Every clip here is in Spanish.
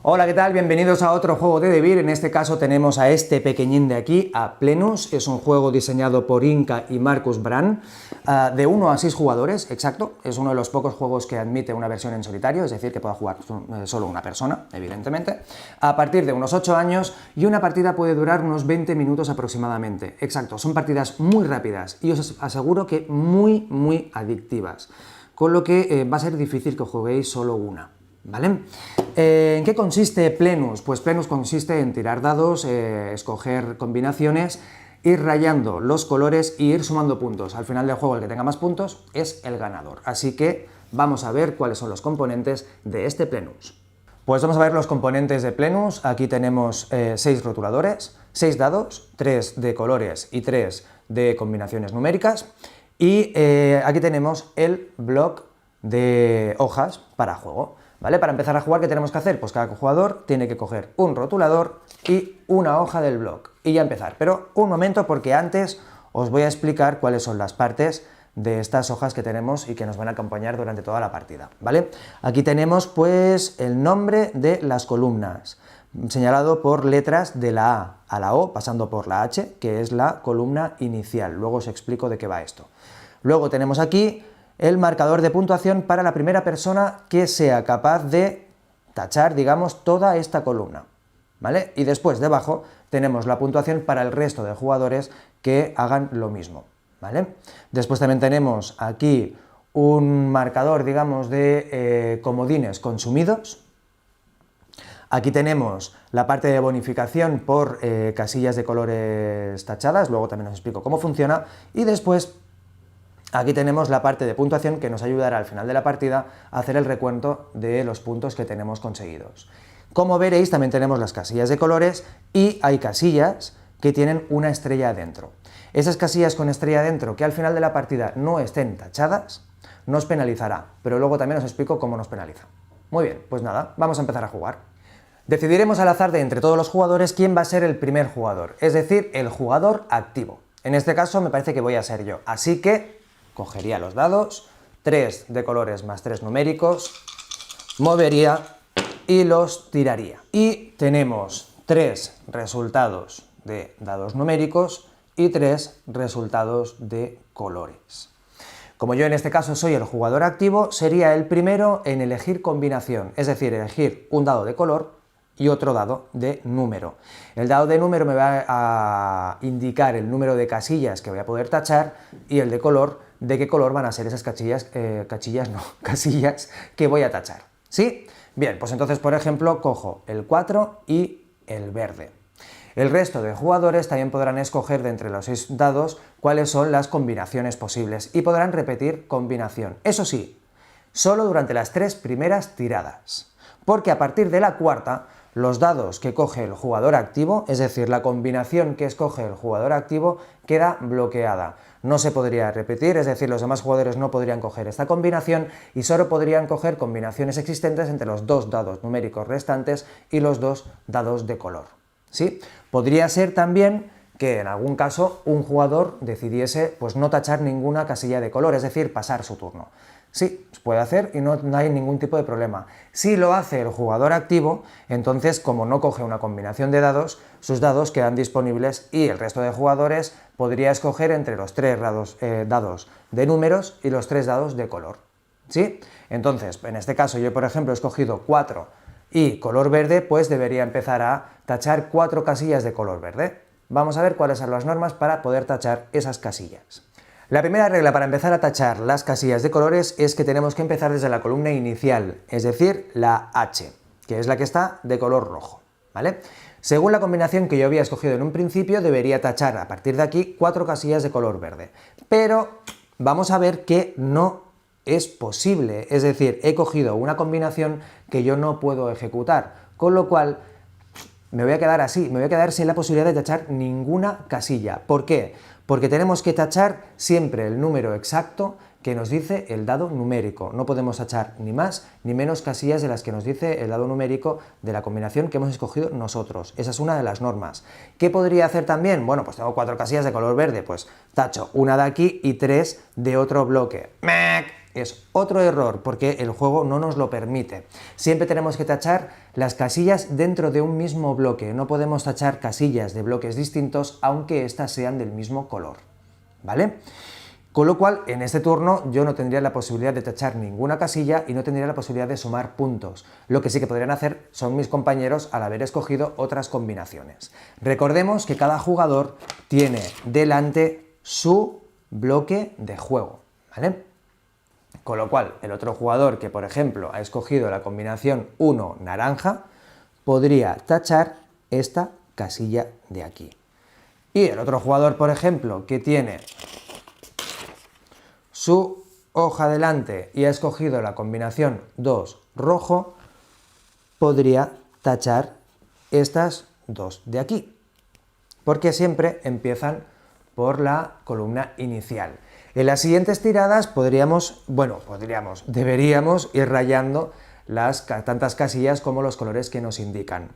Hola, ¿qué tal? Bienvenidos a otro juego de Devir. En este caso tenemos a este pequeñín de aquí, a Plenus. Es un juego diseñado por Inka y Marcus Brand, de 1 a 6 jugadores, exacto. Es uno de los pocos juegos que admite una versión en solitario, es decir, que pueda jugar solo una persona, evidentemente, a partir de unos 8 años, y una partida puede durar unos 20 minutos aproximadamente. Exacto, son partidas muy rápidas y os aseguro que muy adictivas, con lo que va a ser difícil que juguéis solo una. ¿Vale? ¿En qué consiste Plenus? Pues Plenus consiste en tirar dados, escoger combinaciones, ir rayando los colores e ir sumando puntos. Al final del juego el que tenga más puntos es el ganador. Así que vamos a ver cuáles son los componentes de este Plenus. Pues vamos a ver los componentes de Plenus. Aquí tenemos 6 rotuladores, 6 dados, 3 de colores y 3 de combinaciones numéricas. Y aquí tenemos el bloc de hojas para juego. ¿Vale? Para empezar a jugar, ¿qué tenemos que hacer? Pues cada jugador tiene que coger un rotulador y una hoja del bloc y ya empezar. Pero un momento, porque antes os voy a explicar cuáles son las partes de estas hojas que tenemos y que nos van a acompañar durante toda la partida, ¿vale? Aquí tenemos pues el nombre de las columnas, señalado por letras de la A a la O, pasando por la H, que es la columna inicial. Luego os explico de qué va esto. Luego tenemos aquí el marcador de puntuación para la primera persona que sea capaz de tachar, digamos, toda esta columna, ¿vale? Y después, debajo, tenemos la puntuación para el resto de jugadores que hagan lo mismo, ¿vale? Después también tenemos aquí un marcador, digamos, de comodines consumidos. Aquí tenemos la parte de bonificación por casillas de colores tachadas, luego también os explico cómo funciona, y después aquí tenemos la parte de puntuación que nos ayudará al final de la partida a hacer el recuento de los puntos que tenemos conseguidos. Como veréis, también tenemos las casillas de colores y hay casillas que tienen una estrella adentro. Esas casillas con estrella adentro que al final de la partida no estén tachadas, nos penalizará, pero luego también os explico cómo nos penaliza. Muy bien, pues nada, vamos a empezar a jugar. Decidiremos al azar de entre todos los jugadores quién va a ser el primer jugador, es decir, el jugador activo. En este caso me parece que voy a ser yo, así que cogería los dados, 3 de colores más 3 numéricos, movería y los tiraría. Y tenemos 3 resultados de dados numéricos y 3 resultados de colores. Como yo en este caso soy el jugador activo, sería el primero en elegir combinación, es decir, elegir un dado de color y otro dado de número. El dado de número me va a indicar el número de casillas que voy a poder tachar y el de color de qué color van a ser esas casillas que voy a tachar. ¿Sí? Bien, pues entonces, por ejemplo, cojo el 4 y el verde. El resto de jugadores también podrán escoger de entre los 6 dados cuáles son las combinaciones posibles y podrán repetir combinación. Eso sí, solo durante las 3 primeras tiradas, porque a partir de la cuarta, los dados que coge el jugador activo, es decir, la combinación que escoge el jugador activo, queda bloqueada. No se podría repetir, es decir, los demás jugadores no podrían coger esta combinación y solo podrían coger combinaciones existentes entre los 2 dados numéricos restantes y los 2 dados de color. ¿Sí? Podría ser también que en algún caso un jugador decidiese pues no tachar ninguna casilla de color, es decir, pasar su turno. Sí, se puede hacer y no hay ningún tipo de problema. Si lo hace el jugador activo, entonces como no coge una combinación de dados, sus dados quedan disponibles y el resto de jugadores podría escoger entre los 3 dados de números y los 3 dados de color. ¿Sí? Entonces, en este caso yo por ejemplo he escogido 4 y color verde, pues debería empezar a tachar 4 casillas de color verde. Vamos a ver cuáles son las normas para poder tachar esas casillas. La primera regla para empezar a tachar las casillas de colores es que tenemos que empezar desde la columna inicial, es decir, la H, que es la que está de color rojo, ¿vale? Según la combinación que yo había escogido en un principio, debería tachar a partir de aquí 4 casillas de color verde, pero vamos a ver que no es posible, es decir, he cogido una combinación que yo no puedo ejecutar, con lo cual me voy a quedar así, me voy a quedar sin la posibilidad de tachar ninguna casilla. ¿Por qué? Porque tenemos que tachar siempre el número exacto que nos dice el dado numérico. No podemos tachar ni más ni menos casillas de las que nos dice el dado numérico de la combinación que hemos escogido nosotros. Esa es una de las normas. ¿Qué podría hacer también? Bueno, pues tengo 4 casillas de color verde, pues tacho una de aquí y 3 de otro bloque. es otro error porque el juego no nos lo permite. Siempre tenemos que tachar las casillas dentro de un mismo bloque, no podemos tachar casillas de bloques distintos aunque éstas sean del mismo color, ¿vale? Con lo cual, en este turno yo no tendría la posibilidad de tachar ninguna casilla y no tendría la posibilidad de sumar puntos. Lo que sí que podrían hacer son mis compañeros al haber escogido otras combinaciones. Recordemos que cada jugador tiene delante su bloque de juego, ¿vale? Con lo cual, el otro jugador que, por ejemplo, ha escogido la combinación 1 naranja, podría tachar esta casilla de aquí. Y el otro jugador, por ejemplo, que tiene su hoja delante y ha escogido la combinación 2 rojo, podría tachar estas dos de aquí, porque siempre empiezan por la columna inicial. En las siguientes tiradas deberíamos ir rayando tantas casillas como los colores que nos indican.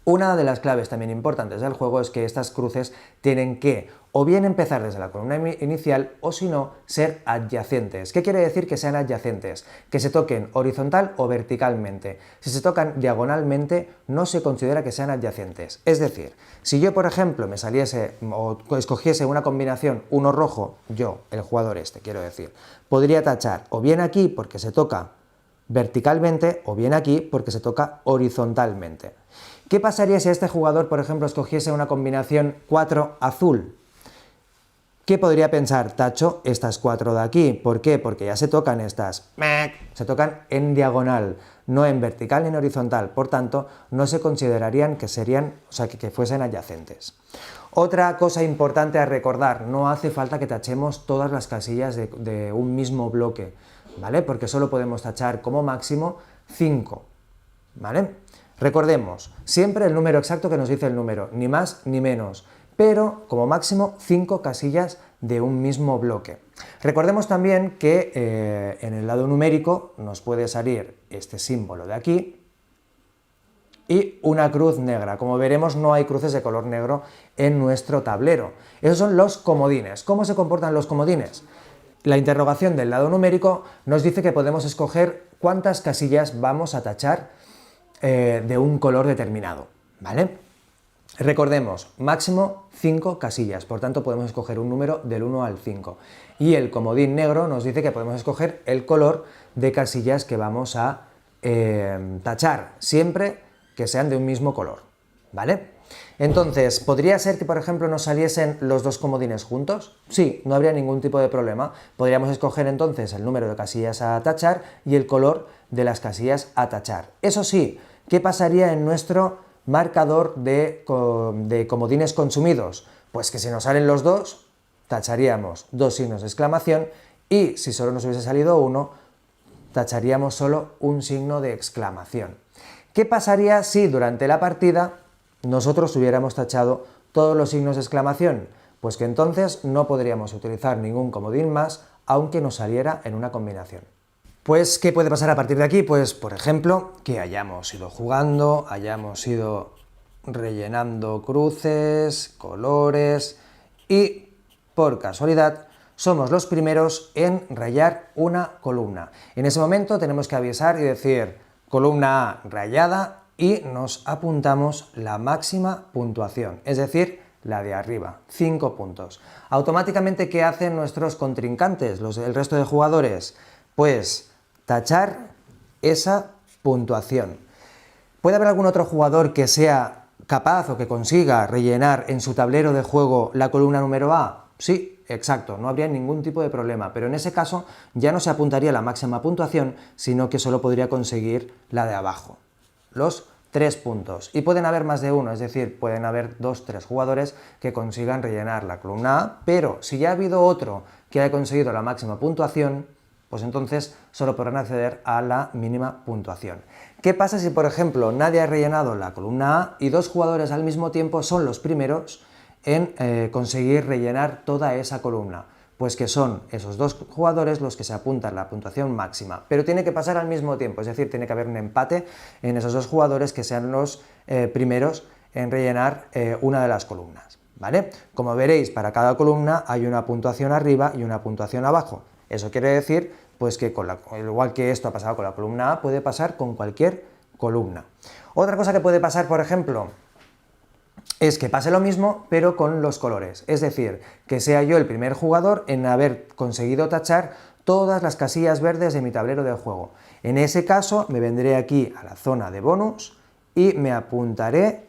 Una de las claves también importantes del juego es que estas cruces tienen que o bien empezar desde la columna inicial o si no, ser adyacentes. ¿Qué quiere decir que sean adyacentes? Que se toquen horizontal o verticalmente. Si se tocan diagonalmente no se considera que sean adyacentes. Es decir, si yo por ejemplo me saliese o escogiese una combinación 1 rojo, yo, el jugador este, quiero decir, podría tachar o bien aquí porque se toca verticalmente o bien aquí porque se toca horizontalmente. ¿Qué pasaría si este jugador, por ejemplo, escogiese una combinación 4 azul? ¿Qué podría pensar? Tacho estas 4 de aquí. ¿Por qué? Porque ya se tocan estas. Se tocan en diagonal, no en vertical ni en horizontal. Por tanto, no se considerarían que fuesen adyacentes. Otra cosa importante a recordar, no hace falta que tachemos todas las casillas de un mismo bloque, ¿vale? Porque solo podemos tachar como máximo 5, ¿vale? Recordemos, siempre el número exacto que nos dice el número, ni más ni menos, pero como máximo 5 casillas de un mismo bloque. Recordemos también que en el lado numérico nos puede salir este símbolo de aquí y una cruz negra. Como veremos, no hay cruces de color negro en nuestro tablero. Esos son los comodines. ¿Cómo se comportan los comodines? La interrogación del lado numérico nos dice que podemos escoger cuántas casillas vamos a tachar de un color determinado, ¿vale? Recordemos, máximo 5 casillas, por tanto podemos escoger un número del 1 al 5. Y el comodín negro nos dice que podemos escoger el color de casillas que vamos a tachar, siempre que sean de un mismo color, ¿vale? Entonces, ¿podría ser que, por ejemplo, nos saliesen los dos comodines juntos? Sí, no habría ningún tipo de problema. Podríamos escoger entonces el número de casillas a tachar y el color de las casillas a tachar. Eso sí, ¿qué pasaría en nuestro marcador de comodines consumidos? Pues que si nos salen los dos, tacharíamos 2 signos de exclamación y si solo nos hubiese salido uno, tacharíamos solo un signo de exclamación. ¿Qué pasaría si durante la partida nosotros hubiéramos tachado todos los signos de exclamación? Pues que entonces no podríamos utilizar ningún comodín más, aunque nos saliera en una combinación. Pues, ¿qué puede pasar a partir de aquí? Pues, por ejemplo, que hayamos ido jugando, hayamos ido rellenando cruces, colores y, por casualidad, somos los primeros en rayar una columna. En ese momento tenemos que avisar y decir columna A rayada y nos apuntamos la máxima puntuación, es decir, la de arriba, 5 puntos. Automáticamente, ¿qué hacen nuestros contrincantes, el resto de jugadores? Pues tachar esa puntuación. ¿Puede haber algún otro jugador que sea capaz o que consiga rellenar en su tablero de juego la columna número A? Sí, exacto, no habría ningún tipo de problema, pero en ese caso ya no se apuntaría la máxima puntuación, sino que solo podría conseguir la de abajo, los 3 puntos. Y pueden haber más de uno, es decir, pueden haber 2 o 3 jugadores que consigan rellenar la columna A, pero si ya ha habido otro que haya conseguido la máxima puntuación, pues entonces solo podrán acceder a la mínima puntuación. ¿Qué pasa si, por ejemplo, nadie ha rellenado la columna A y 2 jugadores al mismo tiempo son los primeros en conseguir rellenar toda esa columna? Pues que son esos 2 jugadores los que se apuntan la puntuación máxima, pero tiene que pasar al mismo tiempo, es decir, tiene que haber un empate en esos 2 jugadores que sean los primeros en rellenar una de las columnas, ¿vale? Como veréis, para cada columna hay una puntuación arriba y una puntuación abajo. Eso quiere decir pues que igual que esto ha pasado con la columna A, puede pasar con cualquier columna. Otra cosa que puede pasar, por ejemplo, es que pase lo mismo, pero con los colores. Es decir, que sea yo el primer jugador en haber conseguido tachar todas las casillas verdes de mi tablero de juego. En ese caso, me vendré aquí a la zona de bonus y me apuntaré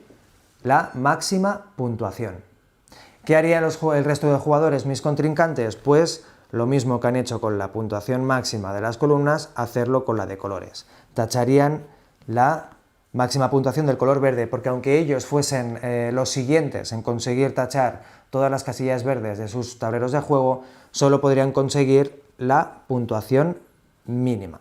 la máxima puntuación. ¿Qué harían el resto de jugadores, mis contrincantes? Pues lo mismo que han hecho con la puntuación máxima de las columnas, hacerlo con la de colores. Tacharían la máxima puntuación del color verde, porque aunque ellos fuesen los siguientes en conseguir tachar todas las casillas verdes de sus tableros de juego, solo podrían conseguir la puntuación mínima.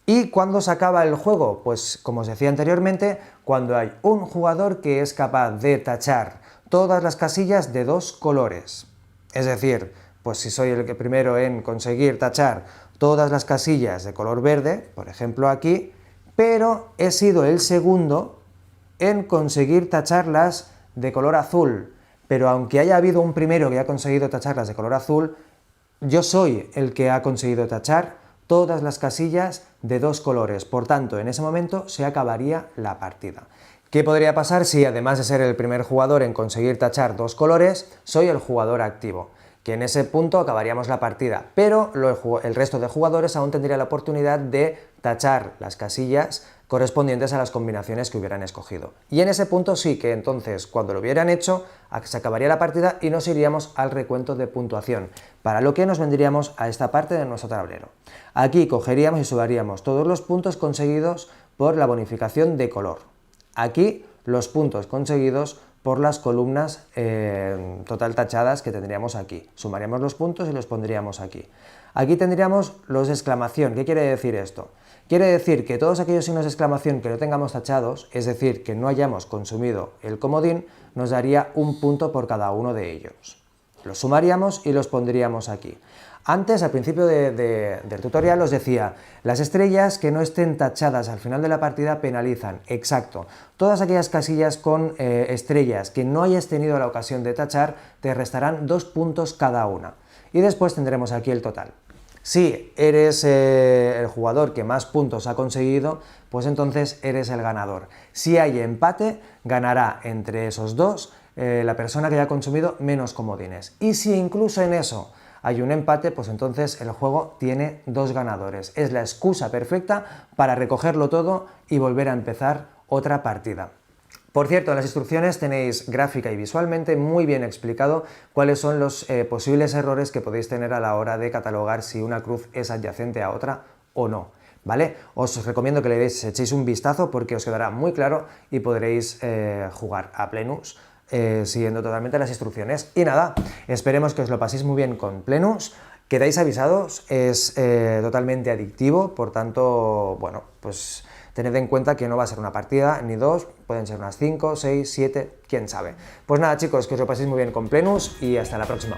¿Y cuándo se acaba el juego? Pues como os decía anteriormente, cuando hay un jugador que es capaz de tachar todas las casillas de 2 colores. Es decir, pues si soy el primero en conseguir tachar todas las casillas de color verde, por ejemplo aquí, pero he sido el segundo en conseguir tacharlas de color azul. Pero aunque haya habido un primero que haya conseguido tacharlas de color azul, yo soy el que ha conseguido tachar todas las casillas de 2 colores. Por tanto, en ese momento se acabaría la partida. ¿Qué podría pasar si, además de ser el primer jugador en conseguir tachar 2 colores, soy el jugador activo? Que en ese punto acabaríamos la partida, pero el resto de jugadores aún tendría la oportunidad de tachar las casillas correspondientes a las combinaciones que hubieran escogido. Y en ese punto sí que entonces, cuando lo hubieran hecho, se acabaría la partida y nos iríamos al recuento de puntuación, para lo que nos vendríamos a esta parte de nuestro tablero. Aquí cogeríamos y sumaríamos todos los puntos conseguidos por la bonificación de color. Aquí los puntos conseguidos por las columnas total tachadas que tendríamos aquí. Sumaríamos los puntos y los pondríamos aquí. Aquí tendríamos los de exclamación. ¿Qué quiere decir esto? Quiere decir que todos aquellos signos de exclamación que no tengamos tachados, es decir, que no hayamos consumido el comodín, nos daría un punto por cada uno de ellos. Los sumaríamos y los pondríamos aquí. Antes, al principio del tutorial, os decía, las estrellas que no estén tachadas al final de la partida penalizan. Exacto. Todas aquellas casillas con estrellas que no hayas tenido la ocasión de tachar, te restarán 2 puntos cada una. Y después tendremos aquí el total. Si eres el jugador que más puntos ha conseguido, pues entonces eres el ganador. Si hay empate, ganará entre esos dos la persona que haya consumido menos comodines. Y si incluso en eso hay un empate, pues entonces el juego tiene 2 ganadores. Es la excusa perfecta para recogerlo todo y volver a empezar otra partida. Por cierto, en las instrucciones tenéis gráfica y visualmente muy bien explicado cuáles son los posibles errores que podéis tener a la hora de catalogar si una cruz es adyacente a otra o no, ¿vale? Os recomiendo que le echéis un vistazo porque os quedará muy claro y podréis jugar a Plenus siguiendo totalmente las instrucciones. Y nada, esperemos que os lo paséis muy bien con Plenus. Quedáis avisados, es totalmente adictivo, por tanto, bueno, pues tened en cuenta que no va a ser una partida ni 2, pueden ser unas 5, 6, 7, quién sabe. Pues nada chicos, que os lo paséis muy bien con Plenus y hasta la próxima.